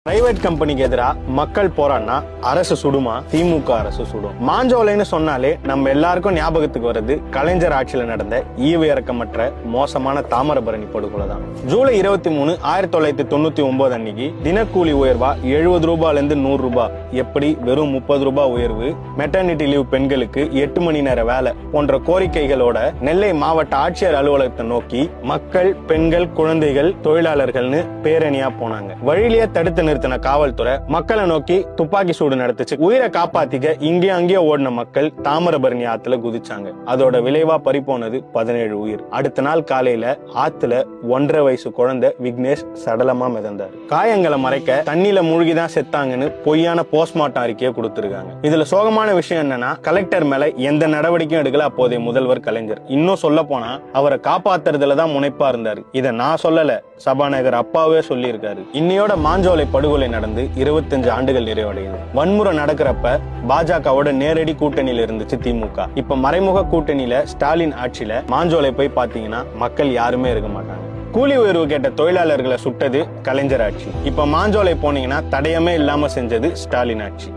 Private கம்பெனிக்கு எதிராக மக்கள் போராடினா அரசு சுடுமா? திமுக அரசு சுடும். மாஞ்சோலைன்னு சொன்னாலே நம்ம எல்லாருக்கும் ஞாபகத்துக்கு வருது கலைஞர் ஆட்சியில நடந்த ஈவு இறக்கமற்ற மோசமான தாமிரபரணி படுகொலை தான். ஜூலை 23, 1999 அன்னைக்கு தினக்கூலி உயர்வா 70 ரூபாயில இருந்து 100 ரூபாய், எப்படி வெறும் 30 ரூபாய் உயர்வு, மெட்டர்னிட்டி லீவ் பெண்களுக்கு 8 மணி நேர வேலை போன்ற கோரிக்கைகளோட நெல்லை மாவட்ட ஆட்சியர் அலுவலகத்தை நோக்கி மக்கள், பெண்கள், குழந்தைகள், தொழிலாளர்கள்னு பேரணியா போனாங்க. வழியிலேயே தடுத்து நிறுத்தின காவல்துறை மக்களை நோக்கி துப்பாக்கி சூடு நடத்துச்சு. உயிரை காப்பாத்திக்க இங்கே அங்கேயே ஓடின மக்கள் தாமிரபரணி ஆத்துல குதிச்சாங்க. அதோட விளைவா பறிபோனது 17 உயிர். அடுத்த நாள் காலையில ஆத்துல 1.5 வயசு குழந்தை விக்னேஷ் சடலமா மிதந்தார். காயங்களை மறைக்க தண்ணியில மூழ்கிதான் செத்தாங்கன்னு பொய்யான போஸ்ட்மார்ட்டம் அறிக்கையை கொடுத்திருக்காங்க. இதுல சோகமான விஷயம் என்னன்னா, கலெக்டர் மேல எந்த நடவடிக்கையும் எடுக்கல அப்போதைய முதல்வர் கலைஞர். இன்னும் சொல்ல போனா அவரை காப்பாத்துறதுலதான் முனைப்பா இருந்தாரு. இத நான் சொல்லல, சபாநாயகர் அப்பாவே சொல்லி இருக்காரு. இன்னையோட மாஞ்சோலை படுகொலை நடந்து 25 ஆண்டுகள் நிறைவடையுது. வன்முறை நடக்கிறப்ப பாஜகவோட நேரடி கூட்டணியில இருந்துச்சு திமுக. இப்ப மறைமுக கூட்டணியில ஸ்டாலின் ஆட்சியில மாஞ்சோலை போய் பாத்தீங்கன்னா மக்கள் யாருமே இருக்க மாட்டாங்க. கூலி உயர்வு கேட்ட தொழிலாளர்களை சுட்டது கலைஞர் ஆட்சி. இப்ப மாஞ்சோலை போனீங்கன்னா தடயமே இல்லாம செஞ்சது ஸ்டாலின் ஆட்சி.